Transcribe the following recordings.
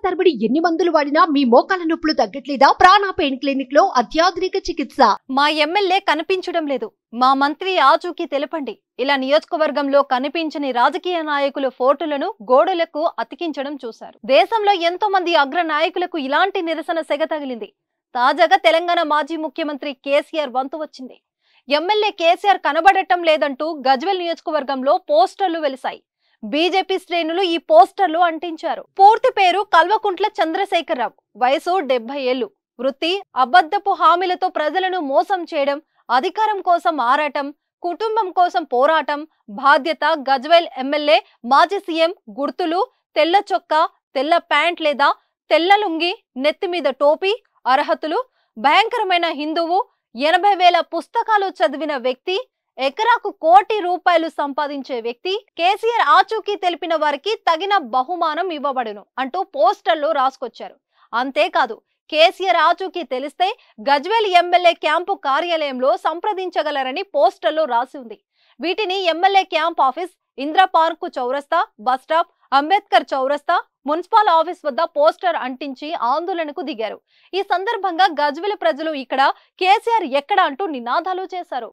తరబడి ఎన్ని మందులు వాడినా మీ మోకాల నొప్పులు తగ్గట్లేదా? ప్రాణ పెయిన్ క్లినిక్ లో అత్యాధునిక చికిత్స. మా ఎమ్మెల్యే కనిపించడం లేదు, మా మంత్రి ఆచూకీ తెలపండి. ఇలా నియోజకవర్గంలో కనిపించని రాజకీయ నాయకుల ఫోటోలను గోడలకు అతికించడం చూశారు. దేశంలో ఎంతో మంది అగ్ర నాయకులకు ఇలాంటి నిరసన సెగ తగిలింది. తాజాగా తెలంగాణ మాజీ ముఖ్యమంత్రి కేసీఆర్ వంతు వచ్చింది. ఎమ్మెల్యే కేసీఆర్ కనబడటం లేదంటూ గజ్వేల్ నియోజకవర్గంలో పోస్టర్లు వెలిశాయి. బీజేపీ శ్రేణులు ఈ పోస్టర్లు అంటించారు. పూర్తి పేరు కల్వకుంట్ల చంద్రశేఖరరావు, వయసు 70 ఏళ్లు, వృత్తి అబద్ధపు హామీలతో ప్రజలను మోసం చేయడం, అధికారం కోసం ఆరాటం, కుటుంబం కోసం పోరాటం, బాధ్యత. గజ్వేల్ ఎమ్మెల్యే మాజీ సీఎం గుర్తులు: తెల్ల చొక్కా, తెల్ల ప్యాంట్ లేదా తెల్ల లుంగి, నెత్తి మీద టోపీ. అర్హతలు: భయంకరమైన హిందువు, 80,000 పుస్తకాలు చదివిన వ్యక్తి, ఎకరాకు ₹1 కోటి సంపాదించే వ్యక్తి. కేసీఆర్ ఆచూకీ తెలిపిన వారికి తగిన బహుమానం ఇవ్వబడును అంటూ పోస్టర్లు రాసుకొచ్చారు. అంతేకాదు, కేసీఆర్ ఆచూకీ తెలిస్తే గజ్వేల్ ఎమ్మెల్యే క్యాంపు కార్యాలయంలో సంప్రదించగలరని పోస్టర్లో రాసి ఉంది. వీటిని MLA camp office, Indira park చౌరస్తా, బస్టాప్, అంబేద్కర్ చౌరస్తా, మున్సిపల్ ఆఫీస్ వద్ద పోస్టర్ అంటించి ఆందోళనకు దిగారు. ఈ సందర్భంగా గజ్వేల్ ప్రజలు ఇక్కడ కేసీఆర్ ఎక్కడ అంటూ నినాదాలు చేశారు.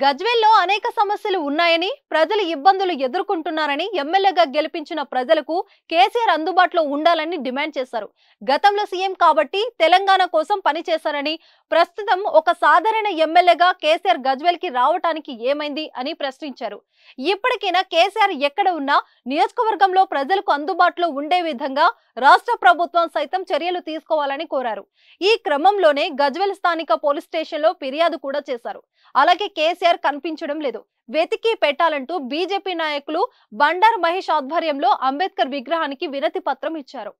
గజ్వేల్లో అనేక సమస్యలు ఉన్నాయని, ప్రజలు ఇబ్బందులు ఎదుర్కొంటున్నారని, ఎమ్మెల్యేగా గెలిపించిన ప్రజలకు కేసీఆర్ అందుబాటులో ఉండాలని డిమాండ్ చేశారు. గతంలో సీఎం కాబట్టి తెలంగాణ కోసం పనిచేశారని, ప్రస్తుతం ఒక సాధారణ ఎమ్మెల్యేగా కేసీఆర్ గజ్వేల్ కి రావటానికి ఏమైంది అని ప్రశ్నించారు. ఇప్పటికైనా కేసీఆర్ ఎక్కడ ఉన్నా నియోజకవర్గంలో ప్రజలకు అందుబాటులో ఉండే విధంగా రాష్ట్ర ప్రభుత్వం సైతం చర్యలు తీసుకోవాలని కోరారు. ఈ క్రమంలోనే గజ్వేల్ స్థానిక పోలీస్ స్టేషన్ లో ఫిర్యాదు కూడా చేశారు. అలాగే కేసీఆర్ కనిపించడం లేదు, వెతికి పెట్టాలంటూ బీజేపీ నాయకులు బండారు మహేష్ ఆధ్వర్యంలో అంబేద్కర్ విగ్రహానికి వినతి పత్రం ఇచ్చారు.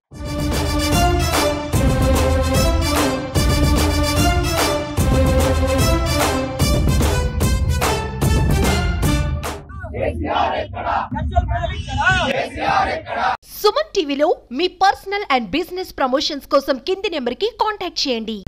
సుమన్ టీవీలో మీ పర్సనల్ అండ్ బిజినెస్ ప్రమోషన్స్ కోసం కింది నెంబర్ కి కాంటాక్ట్ చేయండి.